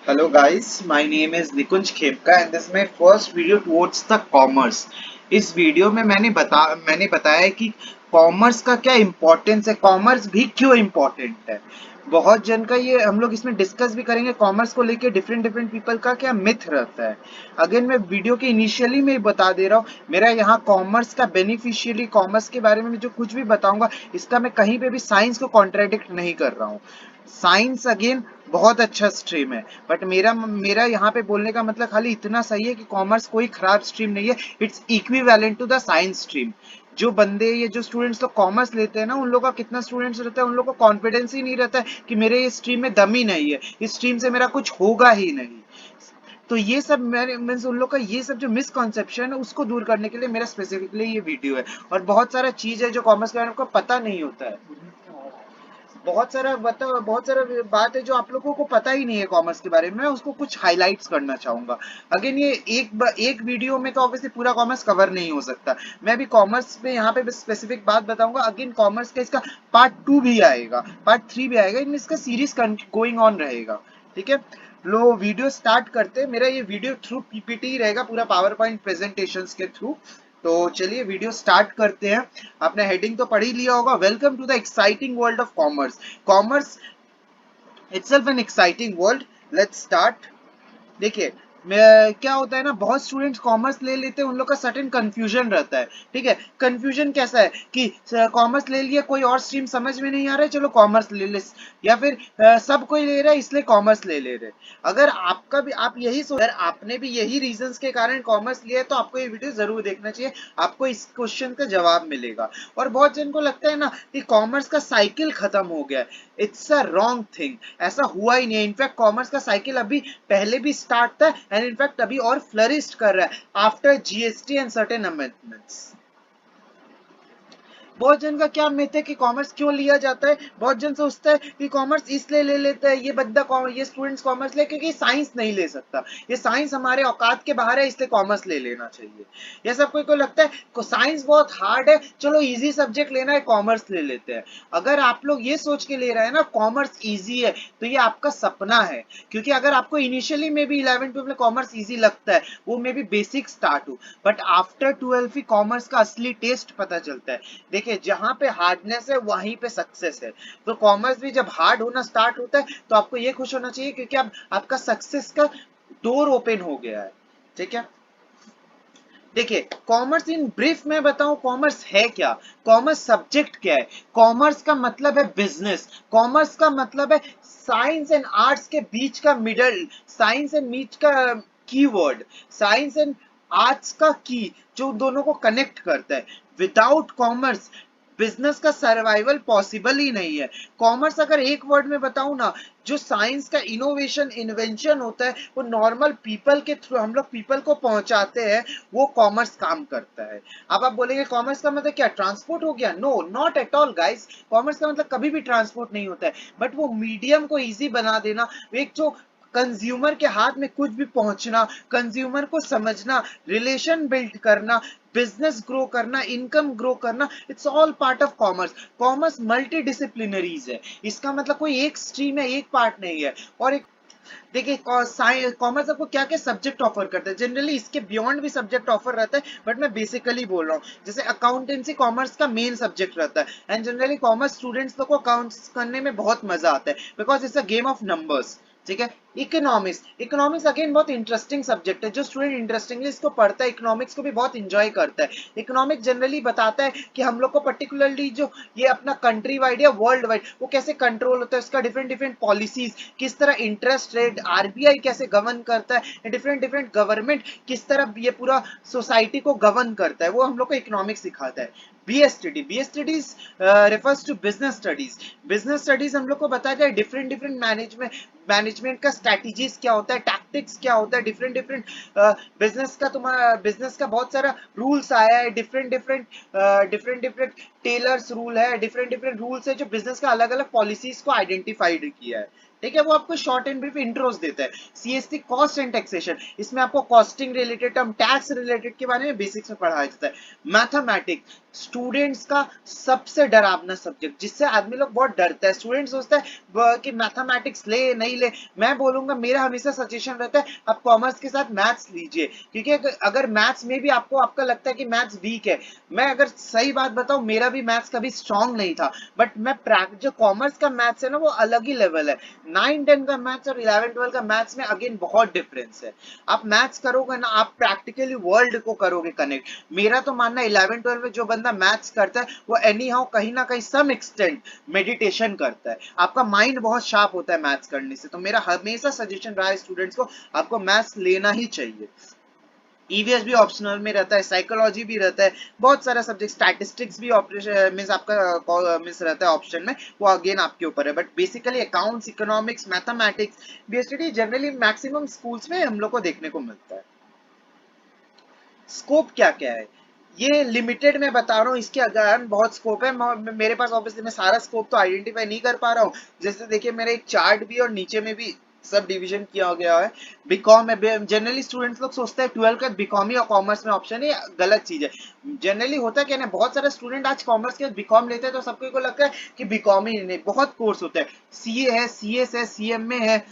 Hello guys, my name is Nikunj Khepka and this is my first video towards the commerce. इस video में मैंने बताया कि commerce का क्या इम्पोर्टेंस है, कॉमर्स भी क्यों इम्पोर्टेंट है। बहुत जन का ये हम लोग इसमें डिस्कस भी करेंगे, कॉमर्स को लेके डिफरेंट डिफरेंट पीपल का क्या मिथ रहता है। अगेन मैं वीडियो के इनिशियली में ही बता दे रहा हूँ, मेरा यहाँ कॉमर्स का बेनिफिशियली कॉमर्स के बारे में जो कुछ भी बताऊंगा इसका मैं कहीं पे भी साइंस को कॉन्ट्राडिक्ट नहीं कर रहा हूँ। साइंस अगेन बहुत अच्छा स्ट्रीम है, बट मेरा यहाँ पे बोलने का मतलब खाली इतना सही है कि कॉमर्स कोई खराब स्ट्रीम नहीं है। It's equivalent to the science stream. जो बंदे ये जो स्टूडेंट्स लोग कॉमर्स लेते हैं ना, उन लोगों का कितना स्टूडेंट्स रहता है, उन लोगों को कॉन्फिडेंस ही नहीं रहता है कि मेरे ये स्ट्रीम में दम ही नहीं है, इस स्ट्रीम से मेरा कुछ होगा ही नहीं। तो ये सब मेरे मीन्स उन लोग का ये सब जो मिसकॉन्सेप्शन है उसको दूर करने के लिए मेरा स्पेसिफिकली ये वीडियो है। और बहुत सारा चीज है जो कॉमर्स के बारे में आपको पता नहीं होता है, बहुत सारा बात है जो आप लोगों को पता ही नहीं है कॉमर्स के बारे में, मैं उसको कुछ हाइलाइट्स करना चाहूंगा। अगेन ये एक वीडियो में तो ऑब्वियसली पूरा कॉमर्स कवर नहीं हो सकता। मैं अभी कॉमर्स पे यहाँ पे स्पेसिफिक बात बताऊंगा। अगेन कॉमर्स का इसका पार्ट 2 भी आएगा, पार्ट 3 भी आएगा, इन इसका सीरीज गोइंग ऑन रहेगा। ठीक है, लो वीडियो स्टार्ट करते हैं। मेरा ये वीडियो थ्रू पीपीटी रहेगा, पूरा पावर पॉइंट प्रेजेंटेशंस के थ्रू। तो चलिए वीडियो स्टार्ट करते हैं। आपने हेडिंग तो पढ़ ही लिया होगा, welcome to the exciting world of commerce. Commerce itself an exciting world. Let's start. देखिए, क्या होता है ना, बहुत स्टूडेंट्स कॉमर्स ले लेते हैं, उन लोग का सर्टेन कंफ्यूजन रहता है। ठीक है, कंफ्यूजन कैसा है कि कॉमर्स ले लिया, कोई और स्ट्रीम समझ में नहीं आ रहा है, चलो कॉमर्स ले ले, या फिर सब कोई ले रहा है इसलिए कॉमर्स ले ले रहे। अगर आपका भी आप यही सोच, अगर आपने भी यही रीजंस के कारण कॉमर्स लिया है तो आपको ये वीडियो जरूर देखना चाहिए, आपको इस क्वेश्चन का जवाब मिलेगा। और बहुत जन को लगता है ना कि कॉमर्स का साइकिल खत्म हो गया है। इट्स अ रॉन्ग थिंग, ऐसा हुआ ही नहीं है। इनफैक्ट कॉमर्स का साइकिल अभी पहले भी स्टार्ट था एंड इनफैक्ट अभी और फ्लरिश कर रहा है after GST and certain amendments. बहुत जन का क्या मिथ है कि कॉमर्स क्यों लिया जाता है। बहुत जन सोचता है कि कॉमर्स इसलिए ले लेता है ये स्टूडेंट्स कॉमर्स ले क्योंकि साइंस नहीं ले सकता, ये साइंस हमारे औकात के बाहर है इसलिए कॉमर्स ले लेना चाहिए। ये सब कोई को लगता है साइंस बहुत हार्ड है, चलो इजी सब्जेक्ट लेना है कॉमर्स ले लेते हैं। अगर आप लोग ये सोच के ले रहे हैं ना कॉमर्स इजी है, तो ये आपका सपना है। क्योंकि अगर आपको इनिशियली में भी 11-12 में कॉमर्स इजी लगता है, वो मे बी बेसिक स्टार्ट हो, बट आफ्टर 12 ही कॉमर्स का असली टेस्ट पता चलता है। देखिए, जहां पे हार्डनेस है वहीं पे सक्सेस है। तो कॉमर्स भी जब हार्ड होना स्टार्ट होता है तो आपको ये खुश होना चाहिए क्योंकि अब आपका सक्सेस का डोर ओपन हो गया है। ठीक है, देखिए कॉमर्स इन ब्रीफ में बताऊं कॉमर्स है क्या, कॉमर्स सब्जेक्ट क्या है। कॉमर्स का मतलब है बिजनेस, कॉमर्स का मतलब है साइंस एंड आर्ट्स के बीच का मिडल, साइंस एंड बीच का कीवर्ड, साइंस एंड आर्ट्स का की जो दोनों को कनेक्ट करता है। विदाउट कॉमर्स बिजनेस का सर्वाइवल पॉसिबल ही नहीं है। कॉमर्स अगर एक वर्ड में बताऊं ना, जो साइंस का इनोवेशन इन्वेंशन होता है वो नॉर्मल पीपल के थ्रू हम लोग पीपल को पहुंचाते हैं, वो कॉमर्स काम करता है। अब आप बोलेंगे कॉमर्स का मतलब क्या ट्रांसपोर्ट हो गया, no not at all guys. Commerce का मतलब कभी भी ट्रांसपोर्ट नहीं होता है, बट वो मीडियम को इजी बना देना, एक जो कंज्यूमर के हाथ में कुछ भी पहुंचना, कंज्यूमर को समझना, रिलेशन बिल्ड करना, बिजनेस ग्रो करना, इनकम ग्रो करना, it's all part of commerce. Commerce multi disciplinaries है, इसका मतलब कोई एक स्ट्रीम है, एक पार्ट नहीं है। और एक देखिए कॉमर्स आपको क्या क्या सब्जेक्ट ऑफर करता है, जनरली इसके बियॉन्ड भी सब्जेक्ट ऑफर रहता है, बट मैं बेसिकली बोल रहा हूँ। जैसे अकाउंटेंसी कॉमर्स का मेन सब्जेक्ट रहता है एंड जनरली कॉमर्स स्टूडेंट्स लोग को अकाउंट्स करने में बहुत मजा आता है because it's a game of numbers. ठीक है, इकोनॉमिक्स, इकोनॉमिक्स अगेन बहुत इंटरेस्टिंग सब्जेक्ट है, जो स्टूडेंट इंटरेस्टिंगली इसको पढ़ता है इकोनॉमिक्स को भी बहुत इंजॉय करता है। इकोनॉमिक्स जनरली बताता है कि हम लोग को पर्टिकुलरली जो ये अपना कंट्री वाइड या वर्ल्ड वाइड वो कैसे कंट्रोल होता है, उसका डिफरेंट डिफरेंट पॉलिसीज, किस तरह इंटरेस्ट रेट आरबीआई कैसे गवर्न करता है, डिफरेंट डिफरेंट गवर्नमेंट किस तरह ये पूरा सोसाइटी को गवर्न करता है, वो हम लोग को इकोनॉमिक्स सिखाता है। BSTD, BSTDs refers to business studies. Business studies हम लोग को बताता है डिफरेंट डिफरेंट मैनेजमेंट का स्ट्रेटजीज क्या होता है, मैथमेटिक्स क्या होता है, डिफरेंट डिफरेंट बिजनेस का, तुम्हारा बिजनेस का बहुत सारा रूल्स आया है, डिफरेंट डिफरेंट टेलर्स रूल है, डिफरेंट डिफरेंट रूल्स है जो बिजनेस का अलग अलग पॉलिसीज को आइडेंटिफाइड किया है। ठीक है, वो आपको शॉर्ट एंड ब्रीफ इंट्रोस देता है। सीएसटी कॉस्ट एंड टैक्सेशन, इसमें आपको costing related term, tax related के बारे में बेसिक्स में पढ़ाया जाता है। मैथमेटिक्स स्टूडेंट्स का सबसे डरावना सब्जेक्ट, जिससे आदमी लोग बहुत डरता है। स्टूडेंट सोचता है कि मैथमेटिक्स ले नहीं ले, मैं बोलूंगा मेरा हमेशा सजेशन रहता है आप कॉमर्स के साथ मैथ्स लीजिए, क्योंकि अगर मैथ्स में भी आपको आपका लगता है कि मैथ्स वीक है, मैं अगर सही बात बताऊं मेरा भी मैथ्स कभी स्ट्रांग नहीं था, बट मैं जो कॉमर्स का मैथ्स है ना वो अलग ही लेवल है। 9-10 का मैथ्स और 11-12 का मैथ्स में अगेन बहुत डिफरेंस है। आप मैथ्स करोगे ना, आप प्रैक्टिकली वर्ल्ड को करोगे कनेक्ट। मेरा तो मानना 11-12 में जो बंदा मैथ्स करता है वो एनी हाउ कहीं ना कहीं सम एक्सटेंट मेडिटेशन करता है। आपका माइंड बहुत शार्प होता है मैथ्स करने से। तो मेरा हमेशा सजेशन रहा है स्टूडेंट्स को, आपको मैथ्स लेना ही चाहिए। ईवीएस भी ऑप्शनल में रहता है, साइकोलॉजी भी रहता है, बहुत सारा सब्जेक्ट, स्टैटिस्टिक्स भी ऑपरेशन मींस आपका मींस रहता है ऑप्शन में, वो अगेन आपके ऊपर है। But basically accounts, economics, mathematics, BST generally maximum schools में हम लोग को देखने को मिलता है। स्कोप क्या क्या है ये लिमिटेड मैं बता रहा हूँ, इसके अगर बहुत स्कोप है। मेरे पास ऑब्वियसली मैं सारा स्कोप तो आइडेंटिफाई नहीं कर पा रहा हूँ। जैसे देखिए मेरा एक चार्ट भी और नीचे में भी सब डिवीजन किया गया है। बीकॉम में जनरली स्टूडेंट्स लोग सोचते हैं 12 का बीकॉम ही और कॉमर्स में ऑप्शन है, गलत चीज है। जनरली होता क्या है, बहुत सारे स्टूडेंट आज कॉमर्स के बीकॉम लेते हैं तो सबको को लगता है कि बीकॉम ही नहीं, बहुत कोर्स होता है, सीए है, सीएस है, सीएमए है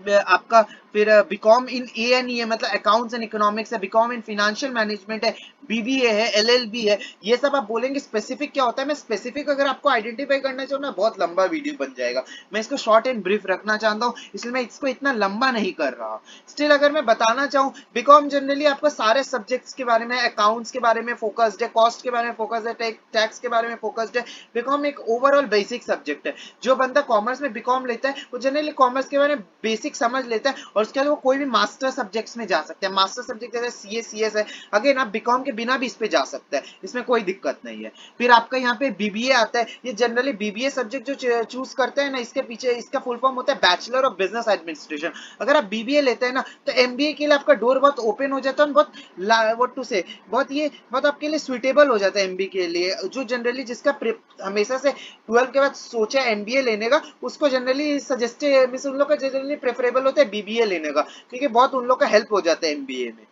आपका, फिर बीकॉम इन ए है मतलब अकाउंट्स एंड इकोनॉमिक्स है, बीकॉम इन फाइनेंशियल मैनेजमेंट है, बीबीए है, एलएलबी है। ये सब आप बोलेंगे स्पेसिफिक क्या होता है, मैं स्पेसिफिक अगर आपको आइडेंटिफाई करना चाहूँ ना बहुत लंबा वीडियो बन जाएगा। मैं इसको शॉर्ट एंड ब्रीफ रखना चाहता हूँ, इसलिए मैं इसको इतना लंबा नहीं कर रहा। स्टिल अगर मैं बताना चाहूँ, बीकॉम जनरली आपको सारे सब्जेक्ट्स के बारे में, अकाउंट्स के बारे में फोकस्ड है, कॉस्ट के बारे में फोकस्ड है, टैक्स के बारे में फोकस्ड है। बीकॉम एक ओवरऑल बेसिक सब्जेक्ट है। जो बंदा कॉमर्स में बीकॉम लेता है वो जनरली कॉमर्स के बारे में बेसिक समझ लेता है और उसके बाद वो कोई भी मास्टर सब्जेक्ट्स में जा सकते हैं। मास्टर सब्जेक्ट जैसे सीए, सीएस है, अगेन आप बीकॉम के बिना भी इस पे जा सकते हैं, इसमें कोई दिक्कत नहीं है। फिर आपका यहाँ पे बीबीए आता है। ये जनरली बीबीए सब्जेक्ट जो चूज करते हैं ना, इसके पीछे इसका फुल फॉर्म होता है बैचलर ऑफ बिजनेस एडमिनिस्ट्रेशन। अगर आप बीबीए लेते हैं ना तो एमबीए के लिए आपका डोर बहुत ओपन हो जाता है, बहुत व्हाट टू से बहुत आपके लिए सुइटेबल हो जाता है एमबीए के लिए। जो जनरली जिसका हमेशा से 12 के बाद सोचा एमबीए लेने का, उसको जनरली सजेस्टेड मींस उन लोग का जनरली प्रेफरेबल होता है बीबीए लेने का, क्योंकि बहुत उन लोग का हेल्प हो जाता है एमबीए में।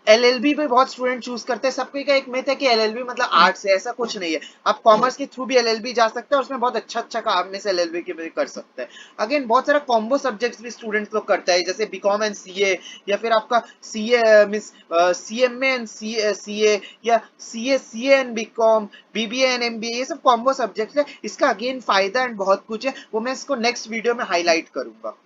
एलएलबी भी बहुत स्टूडेंट चूज करते हैं। सबको का एक मिथ है कि एलएलबी मतलब आर्ट्स है, ऐसा कुछ नहीं है। आप कॉमर्स के थ्रू भी एलएलबी जा सकते हैं और उसमें बहुत अच्छा काम में से एलएलबी के भी कर सकते हैं। अगेन बहुत सारा कॉम्बो सब्जेक्ट्स भी स्टूडेंट्स लोग करते हैं, जैसे बीकॉम एंड सीए, या फिर आपका CA means CMA and CA, या CA and BCom, BBA and MBA, ये सब कॉम्बो सब्जेक्ट्स है। इसका अगेन फायदा एंड बहुत कुछ है, वो मैं इसको नेक्स्ट वीडियो में हाईलाइट करूंगा।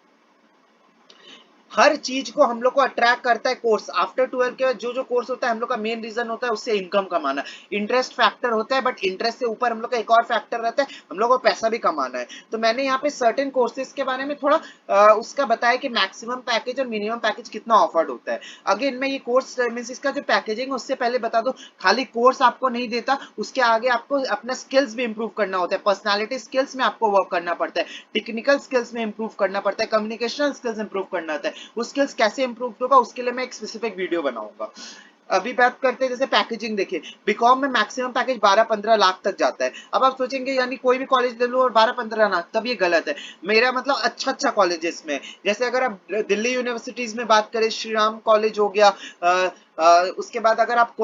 हर चीज को हम लोग को अट्रैक्ट करता है कोर्स। आफ्टर 12 के बाद जो कोर्स होता है हम लोग का मेन रीजन होता है उससे इनकम कमाना। इंटरेस्ट फैक्टर होता है, बट इंटरेस्ट से ऊपर हम लोग का एक और फैक्टर रहता है, हम लोग को पैसा भी कमाना है। तो मैंने यहाँ पे सर्टेन कोर्सेज के बारे में थोड़ा उसका बताया कि मैक्सिमम पैकेज और मिनिमम पैकेज कितना ऑफर्ड होता है। अगेन मैं ये कोर्स मींस इसका जो पैकेजिंग है उससे पहले बता दो, खाली कोर्स आपको नहीं देता, उसके आगे आपको अपना स्किल्स भी इंप्रूव करना होता है। पर्सनैलिटी स्किल्स में आपको वर्क करना पड़ता है, टेक्निकल स्किल्स में इंप्रूव करना पड़ता है, कम्युनिकेशनल स्किल्स इंप्रूव करना होता है। वो स्किल्स कैसे इंप्रूव होगा उसके लिए मैं एक स्पेसिफिक वीडियो बनाऊंगा। अभी बात करते हैं जैसे पैकेजिंग। देखिए बीकॉम में मैक्सिमम पैकेज 12-15 लाख तक जाता है। अब आप सोचेंगे यानी कोई भी कॉलेज ले लो और 12-15 लाख, तब ये गलत है। मेरा मतलब अच्छा कॉलेजेस में, जैसे अगर आप दिल्ली यूनिवर्सिटीज में बात करें, श्री राम कॉलेज हो गया, उसके बाद अगर आप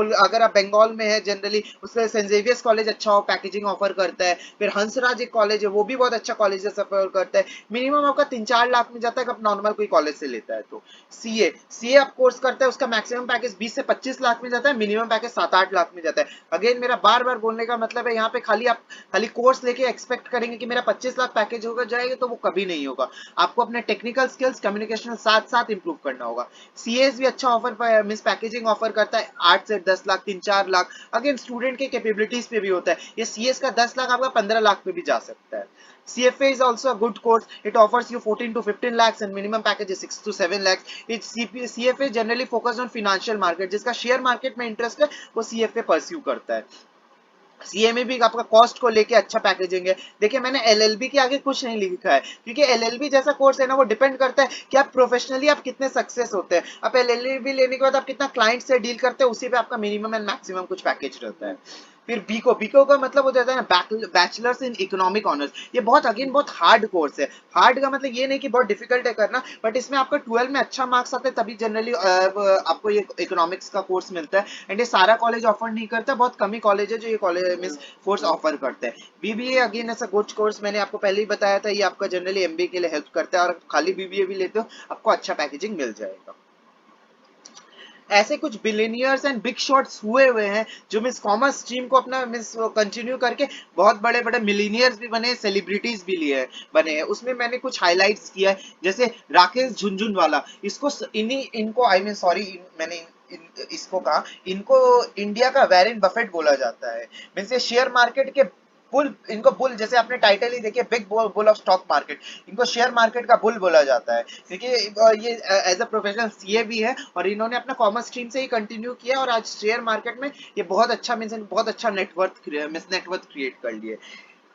बंगाल में है जनरली उससे सेंट जेवियर्स कॉलेज अच्छा पैकेजिंग ऑफर करता है। फिर हंसराज एक कॉलेज है, वो भी बहुत अच्छा कॉलेज ऑफर करता है। मिनिमम आपका 3-4 लाख में जाता है अगर नॉर्मल कोई कॉलेज से लेता है तो। सीए आप कोर्स करता है, उसका मैक्सिमम पैकेज 20 से 25 लाख में जाता है, मिनिमम पैकेज 7-8 लाख में जाता है। अगेन मेरा बार बार बोलने का मतलब है यहाँ पे खाली कोर्स लेके एक्सपेक्ट करेंगे कि मेरा 25 लाख पैकेज होगा जाएगा, तो वो कभी नहीं होगा। आपको अपने टेक्निकल स्किल्स, कम्युनिकेशन साथ साथ इंप्रूव करना होगा। सीएस भी अच्छा ऑफर मींस पैकेजिंग ऑफर करता है, 8 से 10 लाख, 3-4 लाख। अगेन स्टूडेंट के कैपेबिलिटीज पे भी होता है, ये सीएस का 10 लाख आपका 15 लाख पे भी जा सकता है। CFA is also a good course. It offers you 14 to 15 lakhs and minimum package is 6 to 7 lakhs. CFA generally focused on financial market. जिसका शेयर मार्केट में इंटरेस्ट है वो CFA परस्यू करता है। सीए में भी आपका कॉस्ट को लेके अच्छा पैकेजिंग है। देखिए मैंने एलएलबी के आगे कुछ नहीं लिखा है, क्योंकि एलएलबी जैसा कोर्स है ना, वो डिपेंड करता है कि आप प्रोफेशनली आप कितने सक्सेस होते हैं। आप एलएलबी लेने के बाद आप कितना क्लाइंट से डील करते हैं, उसी पे आपका मिनिमम एंड मैक्सिमम कुछ पैकेज रहता है। फिर बीको का मतलब हो जाता है ना बैचलर्स इन इकोनॉमिक ऑनर्स। ये बहुत अगेन बहुत हार्ड कोर्स है। हार्ड का मतलब ये नहीं कि बहुत डिफिकल्ट है करना, बट इसमें आपका 12 में अच्छा मार्क्स आते हैं तभी जनरली आपको ये इकोनॉमिक्स का कोर्स मिलता है। एंड ये सारा कॉलेज ऑफर नहीं करता, बहुत कम ही कॉलेज है जो ये कॉलेज में कोर्स ऑफर करते हैं। बीबीए अगेन ऐसा कुछ कोर्स मैंने आपको पहले ही बताया था, ये आपका जनरली एमबीए के लिए हेल्प करता है, और खाली बीबीए भी लेते हो आपको अच्छा पैकेजिंग मिल जाएगा। ऐसे कुछ बिलियनियर्स एंड बिग शॉट्स हुए हैं जो मिस कॉमर्स स्ट्रीम को अपना मिस कंटिन्यू करके बहुत बड़े बड़े मिलियनियर्स भी बने, सेलिब्रिटीज भी लिए बने हैं। उसमें मैंने कुछ हाइलाइट्स किया है, जैसे राकेश झुनझुनवाला, इसको इन्हीं इनको आई मीन सॉरी मैंने इसको कहा, इनको इंडिया का वैरेन बफेट बोला जाता है। मीन्स ये शेयर मार्केट के बुल, इनको बुल, जैसे आपने टाइटल ही देखिए, big bull of stock market, इनको शेयर मार्केट का बुल बोला जाता है, क्योंकि ये एज अ प्रोफेशनल सीए भी है और इन्होंने अपना कॉमर्स स्ट्रीम से ही कंटिन्यू किया और आज शेयर मार्केट में ये बहुत अच्छा मीन्स बहुत अच्छा नेटवर्थ क्रिएट कर लिए।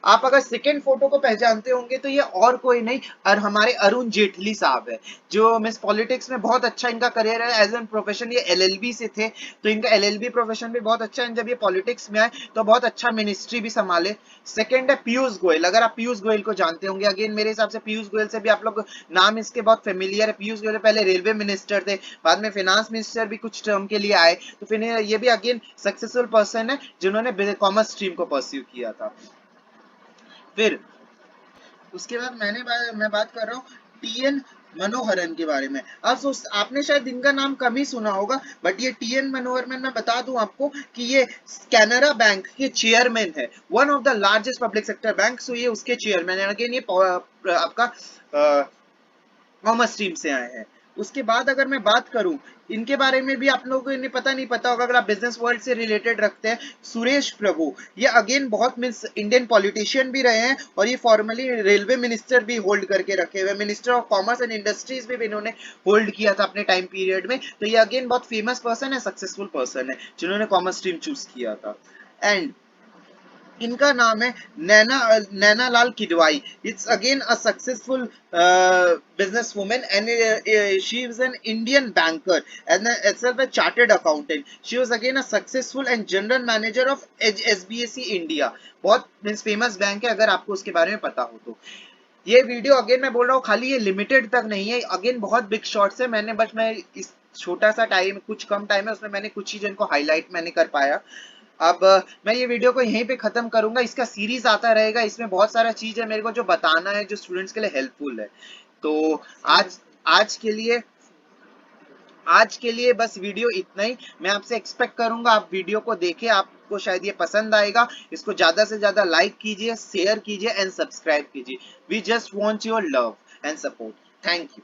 आप अगर सेकेंड फोटो को पहचानते होंगे तो ये और कोई नहीं और हमारे अरुण जेटली साहब है, जो मिस पॉलिटिक्स में बहुत अच्छा इनका करियर है। एज एन प्रोफेशन ये एलएलबी से थे, तो इनका एलएलबी प्रोफेशन भी बहुत अच्छा है। जब ये पॉलिटिक्स में आए तो बहुत अच्छा मिनिस्ट्री भी संभाले। सेकंड है पीयूष गोयल, अगर आप पीयूष गोयल को जानते होंगे, अगेन मेरे हिसाब से पीयूष गोयल से भी आप लोग नाम इसके बहुत फेमिलियर है। पीयूष गोयल पहले रेलवे मिनिस्टर थे, बाद में फाइनेंस मिनिस्टर भी कुछ टर्म के लिए आए, तो फिर ये भी अगेन सक्सेसफुल पर्सन है जिन्होंने कॉमर्स स्ट्रीम को परस्यू किया था। फिर उसके बाद मैं बात कर रहा हूँ टीएन मनोहरन के बारे में। आप सोच, आपने शायद इनका नाम कम ही सुना होगा, बट ये टीएन मनोहरन, मैं बता दूं आपको कि ये कैनरा बैंक के चेयरमैन है, one of the largest public sector bank. So ये उसके चेयरमैन है। अगेन ये आपका कॉमर्स स्ट्रीम से आए हैं। उसके बाद अगर मैं बात करूं इनके बारे में भी, आप लोगों को इन्हें पता नहीं पता होगा अगर आप बिजनेस वर्ल्ड से रिलेटेड रखते हैं, सुरेश प्रभु, ये अगेन बहुत मीन्स इंडियन पॉलिटिशियन भी रहे हैं और ये फॉर्मली रेलवे मिनिस्टर भी होल्ड करके रखे हुए, minister of commerce and industries भी इन्होंने होल्ड किया था अपने टाइम पीरियड में। तो ये अगेन बहुत फेमस पर्सन है, सक्सेसफुल पर्सन है जिन्होंने कॉमर्स स्ट्रीम चूज किया था। एंड इनका नाम है Naina Lal Kidwai. It's again a successful business women and she is an Indian banker and itself a chartered accountant. She was again a successful and general manager of SBAC India. बहुत means famous bank है अगर आपको उसके बारे में पता हो तो। ये वीडियो अगेन मैं बोल रहा हूँ खाली ये लिमिटेड तक नहीं है, अगेन बहुत बिग शॉट्स है। मैं इस छोटा सा टाइम, कुछ कम टाइम है उसमें मैंने कुछ चीज इनको हाईलाइट मैंने कर पाया। अब मैं ये वीडियो को यहीं पे खत्म करूंगा, इसका सीरीज आता रहेगा, इसमें बहुत सारा चीज है मेरे को जो बताना है जो स्टूडेंट्स के लिए हेल्पफुल है। तो आज आज के लिए बस वीडियो इतना ही। मैं आपसे एक्सपेक्ट करूंगा आप वीडियो को देखें, आपको शायद ये पसंद आएगा। इसको ज्यादा से ज्यादा लाइक कीजिए, शेयर कीजिए एंड सब्सक्राइब कीजिए। We just want your love and support. Thank you.